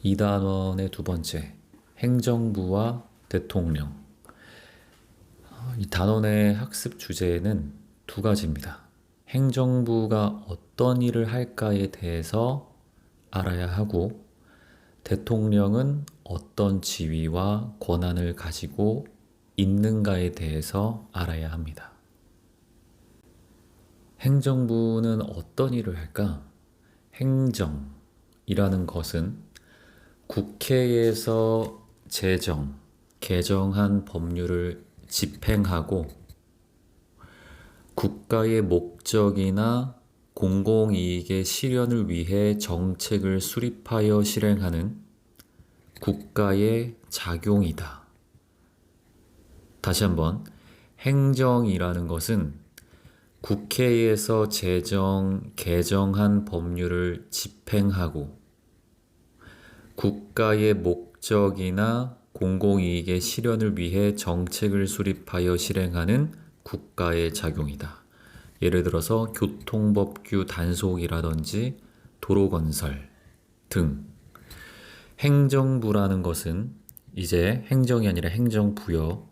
2단원의 두 번째, 행정부와 대통령. 이 단원의 학습 주제는 두 가지입니다. 행정부가 어떤 일을 할까에 대해서 알아야 하고, 대통령은 어떤 지위와 권한을 가지고 있는가에 대해서 알아야 합니다. 행정부는 어떤 일을 할까? 행정이라는 것은 국회에서 개정한 법률을 집행하고 국가의 목적이나 공공이익의 실현을 위해 정책을 수립하여 실행하는 국가의 작용이다. 다시 한번, 행정이라는 것은 국회에서 개정한 법률을 집행하고 국가의 목적이나 공공이익의 실현을 위해 정책을 수립하여 실행하는 국가의 작용이다. 예를 들어서 교통법규 단속이라든지 도로건설 등. 행정부라는 것은 이제 행정이 아니라 행정부여,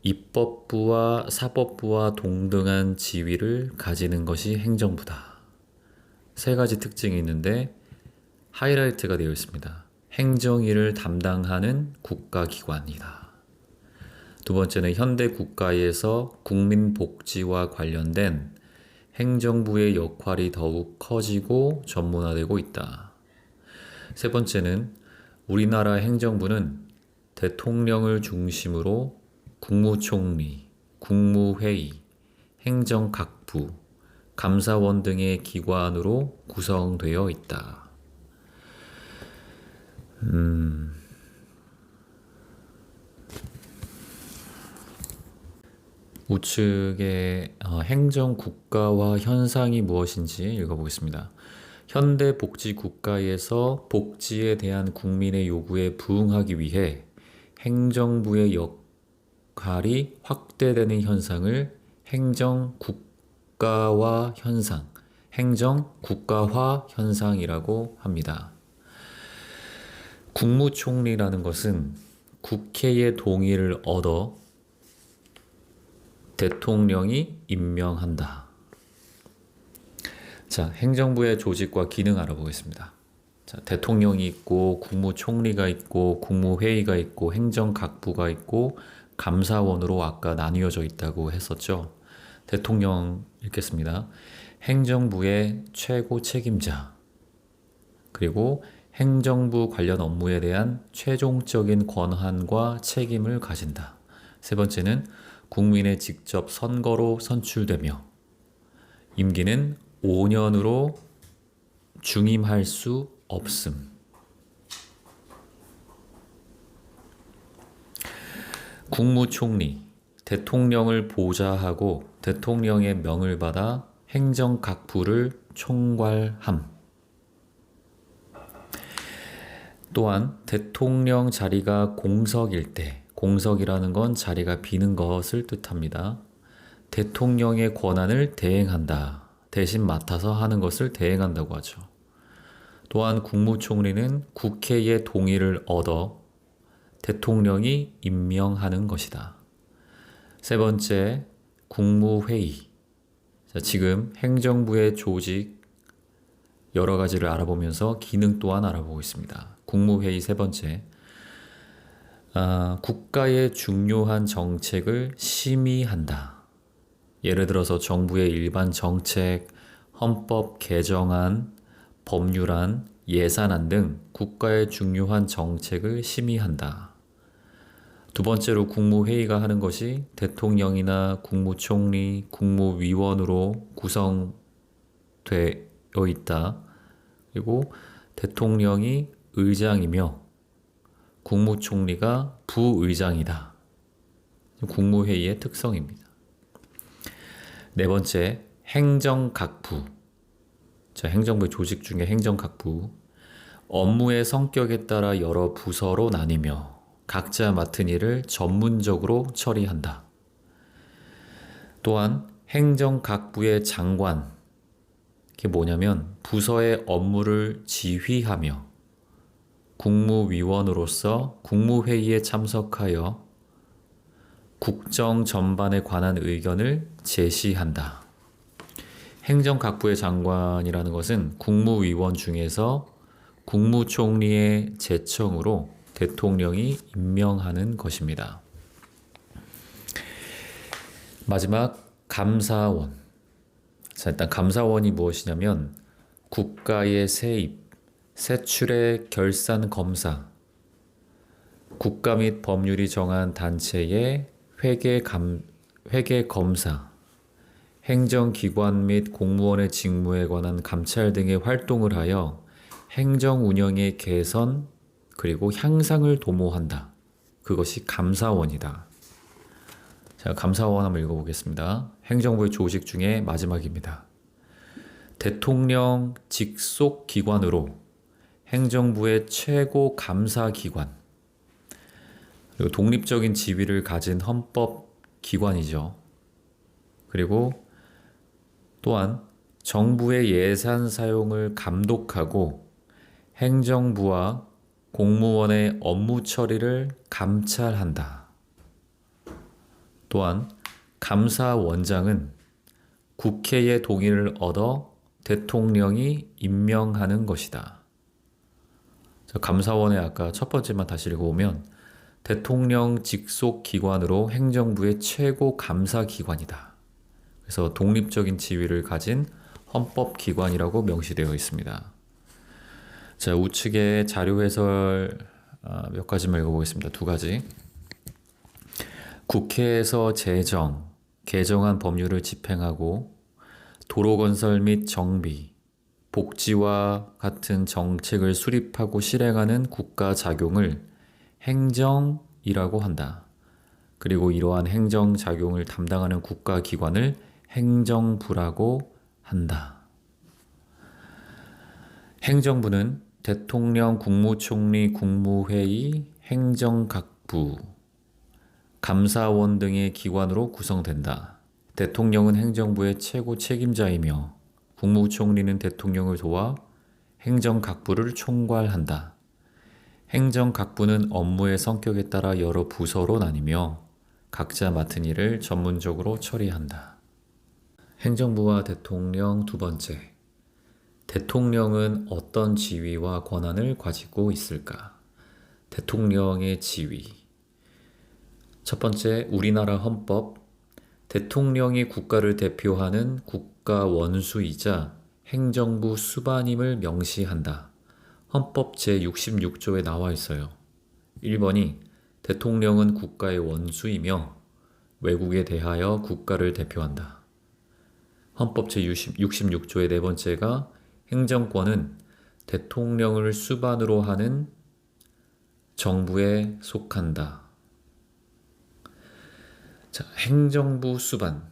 입법부와 사법부와 동등한 지위를 가지는 것이 행정부다. 세 가지 특징이 있는데 하이라이트가 되어 있습니다. 행정일을 담당하는 국가기관이다. 두 번째는 현대 국가에서 국민복지와 관련된 행정부의 역할이 더욱 커지고 전문화되고 있다. 세 번째는 우리나라 행정부는 대통령을 중심으로 국무총리, 국무회의, 행정각부, 감사원 등의 기관으로 구성되어 있다. 우측의 행정국가와 현상이 무엇인지 읽어보겠습니다. 현대 복지 국가에서 복지에 대한 국민의 요구에 부응하기 위해 행정부의 역할이 확대되는 현상을 행정국가화 현상이라고 합니다. 국무총리라는 것은 국회의 동의를 얻어 대통령이 임명한다. 자, 행정부의 조직과 기능 알아보겠습니다. 자, 대통령이 있고, 국무총리가 있고, 국무회의가 있고, 행정각부가 있고, 감사원으로 아까 나뉘어져 있다고 했었죠. 대통령 읽겠습니다. 행정부의 최고 책임자, 그리고 행정부 관련 업무에 대한 최종적인 권한과 책임을 가진다. 세 번째는 국민의 직접 선거로 선출되며 임기는 5년으로 중임할 수 없음. 국무총리, 대통령을 보좌하고 대통령의 명을 받아 행정각부를 총괄함. 또한 대통령 자리가 공석일 때, 공석이라는 건 자리가 비는 것을 뜻합니다. 대통령의 권한을 대행한다. 대신 맡아서 하는 것을 대행한다고 하죠. 또한 국무총리는 국회의 동의를 얻어 대통령이 임명하는 것이다. 세 번째, 국무회의. 자, 지금 행정부의 조직 여러 가지를 알아보면서 기능 또한 알아보고 있습니다. 국무회의 세 번째, 국가의 중요한 정책을 심의한다. 예를 들어서 정부의 일반 정책, 헌법 개정안, 법률안, 예산안 등 국가의 중요한 정책을 심의한다. 두 번째로 국무회의가 하는 것이 대통령이나 국무총리, 국무위원으로 구성되어 있다. 그리고 대통령이 의장이며 국무총리가 부의장이다. 국무회의의 특성입니다. 네 번째, 행정각부. 자, 행정부의 조직 중에 행정각부. 업무의 성격에 따라 여러 부서로 나뉘며 각자 맡은 일을 전문적으로 처리한다. 또한 행정각부의 장관, 이게 뭐냐면 부서의 업무를 지휘하며 국무위원으로서 국무회의에 참석하여 국정 전반에 관한 의견을 제시한다. 행정각부의 장관이라는 것은 국무위원 중에서 국무총리의 제청으로 대통령이 임명하는 것입니다. 마지막 감사원. 자, 일단 감사원이 무엇이냐면 국가의 세입, 세출의 결산 검사, 국가 및 법률이 정한 단체의 회계 검사, 행정기관 및 공무원의 직무에 관한 감찰 등의 활동을 하여 행정 운영의 개선 그리고 향상을 도모한다. 그것이 감사원이다. 자, 감사원 한번 읽어보겠습니다. 행정부의 조직 중에 마지막입니다. 대통령 직속 기관으로 행정부의 최고 감사기관, 그리고 독립적인 지위를 가진 헌법기관이죠. 그리고 또한 정부의 예산 사용을 감독하고 행정부와 공무원의 업무 처리를 감찰한다. 또한 감사원장은 국회의 동의를 얻어 대통령이 임명하는 것이다. 감사원의 아까 첫 번째만 다시 읽어보면 대통령 직속 기관으로 행정부의 최고 감사기관이다. 그래서 독립적인 지위를 가진 헌법기관이라고 명시되어 있습니다. 자, 우측의 자료 해설 몇 가지만 읽어보겠습니다. 두 가지. 국회에서 개정한 법률을 집행하고 도로 건설 및 정비, 복지와 같은 정책을 수립하고 실행하는 국가 작용을 행정이라고 한다. 그리고 이러한 행정 작용을 담당하는 국가기관을 행정부라고 한다. 행정부는 대통령, 국무총리, 국무회의, 행정각부, 감사원 등의 기관으로 구성된다. 대통령은 행정부의 최고 책임자이며 국무총리는 대통령을 도와 행정각부를 총괄한다. 행정각부는 업무의 성격에 따라 여러 부서로 나뉘며 각자 맡은 일을 전문적으로 처리한다. 행정부와 대통령 두 번째. 대통령은 어떤 지위와 권한을 가지고 있을까? 대통령의 지위. 첫 번째, 우리나라 헌법. 대통령이 국가를 대표하는 국가 원수이자 행정부 수반임을 명시한다. 헌법 제66조에 나와 있어요. 1번이 대통령은 국가의 원수이며 외국에 대하여 국가를 대표한다. 헌법 제66조의 네 번째가 행정권은 대통령을 수반으로 하는 정부에 속한다. 자, 행정부 수반.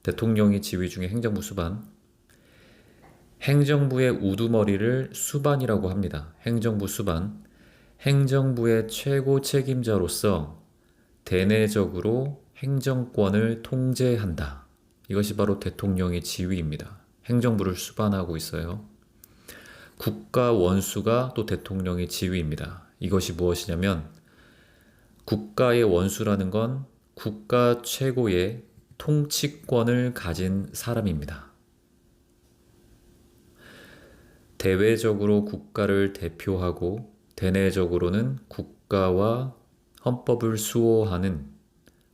대통령의 지위 중에 행정부 수반. 행정부의 우두머리를 수반이라고 합니다. 행정부 수반. 행정부의 최고 책임자로서 대내적으로 행정권을 통제한다. 이것이 바로 대통령의 지위입니다. 행정부를 수반하고 있어요. 국가 원수가 또 대통령의 지위입니다. 이것이 무엇이냐면 국가의 원수라는 건 국가 최고의 통치권을 가진 사람입니다. 대외적으로 국가를 대표하고 대내적으로는 국가와 헌법을 수호하는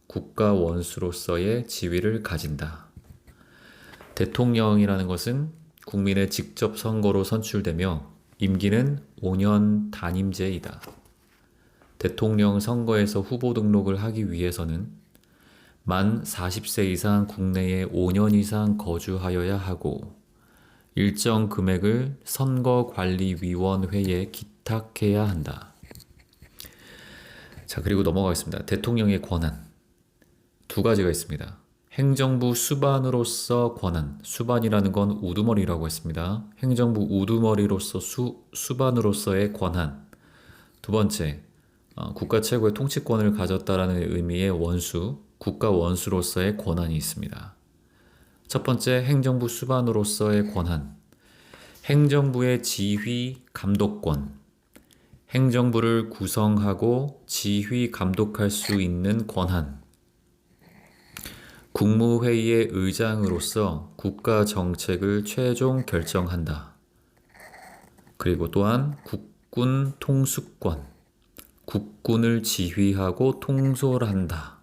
국가 원수로서의 지위를 가진다. 대통령이라는 것은 국민의 직접 선거로 선출되며 임기는 5년 단임제이다. 대통령 선거에서 후보 등록을 하기 위해서는 만 40세 이상 국내에 5년 이상 거주하여야 하고 일정 금액을 선거관리위원회에 기탁해야 한다. 자, 그리고 넘어가겠습니다. 대통령의 권한. 두 가지가 있습니다. 행정부 수반으로서 권한. 수반이라는 건 우두머리라고 했습니다. 행정부 우두머리로서 수반으로서의 권한. 두 번째, 국가 최고의 통치권을 가졌다라는 의미의 원수, 국가 원수로서의 권한이 있습니다. 첫 번째, 행정부 수반으로서의 권한. 행정부의 지휘 감독권, 행정부를 구성하고 지휘 감독할 수 있는 권한, 국무회의의 의장으로서 국가 정책을 최종 결정한다. 그리고 또한 국군 통수권, 국군을 지휘하고 통솔한다.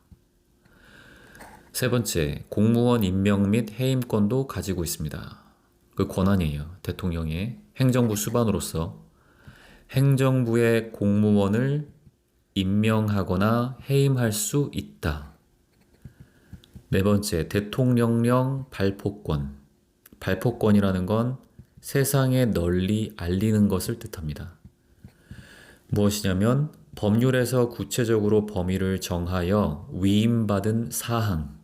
세 번째, 공무원 임명 및 해임권도 가지고 있습니다. 그 권한이에요. 대통령의 행정부 수반으로서 행정부의 공무원을 임명하거나 해임할 수 있다. 네 번째, 대통령령 발포권. 발포권이라는 건 세상에 널리 알리는 것을 뜻합니다. 무엇이냐면 법률에서 구체적으로 범위를 정하여 위임받은 사항,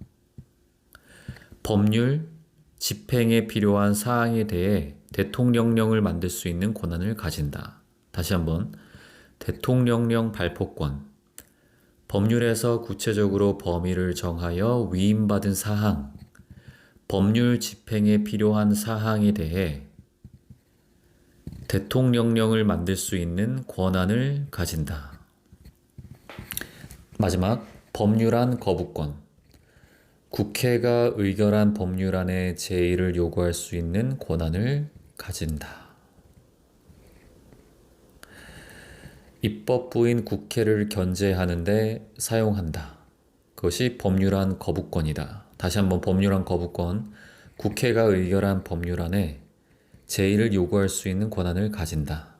법률, 집행에 필요한 사항에 대해 대통령령을 만들 수 있는 권한을 가진다. 다시 한번, 대통령령 발포권, 법률에서 구체적으로 범위를 정하여 위임받은 사항, 법률 집행에 필요한 사항에 대해 대통령령을 만들 수 있는 권한을 가진다. 마지막, 법률안 거부권. 국회가 의결한 법률안의 제의를 요구할 수 있는 권한을 가진다. 입법부인 국회를 견제하는 데 사용한다. 그것이 법률안 거부권이다. 다시 한번 법률안 거부권. 국회가 의결한 법률안에 제의를 요구할 수 있는 권한을 가진다.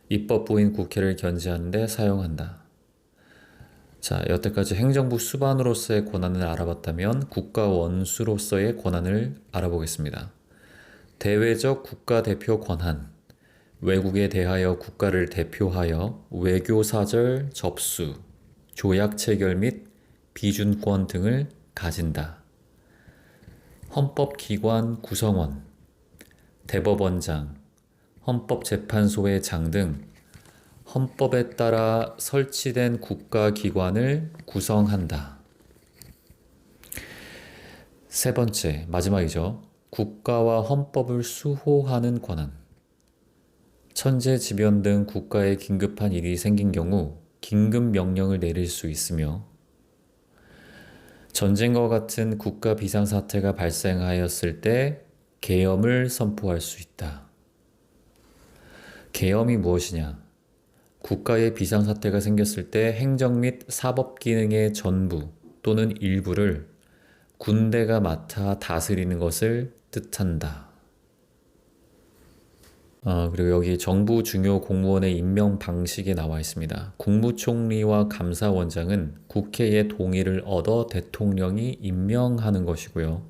입법부인 국회를 견제하는 데 사용한다. 자, 여태까지 행정부 수반으로서의 권한을 알아봤다면 국가 원수로서의 권한을 알아보겠습니다. 대외적 국가대표 권한, 외국에 대하여 국가를 대표하여 외교사절 접수, 조약 체결 및 비준권 등을 가진다. 헌법기관 구성원, 대법원장, 헌법재판소의 장 등 헌법에 따라 설치된 국가기관을 구성한다. 세 번째, 마지막이죠. 국가와 헌법을 수호하는 권한. 천재지변 등 국가에 긴급한 일이 생긴 경우 긴급 명령을 내릴 수 있으며 전쟁과 같은 국가 비상사태가 발생하였을 때 계엄을 선포할 수 있다. 계엄이 무엇이냐? 국가의 비상사태가 생겼을 때 행정 및 사법 기능의 전부 또는 일부를 군대가 맡아 다스리는 것을 뜻한다. 그리고 여기 정부 중요 공무원의 임명 방식이 나와 있습니다. 국무총리와 감사원장은 국회의 동의를 얻어 대통령이 임명하는 것이고요.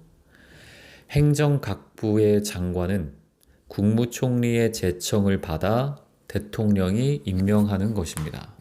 행정각부의 장관은 국무총리의 제청을 받아 대통령이 임명하는 것입니다.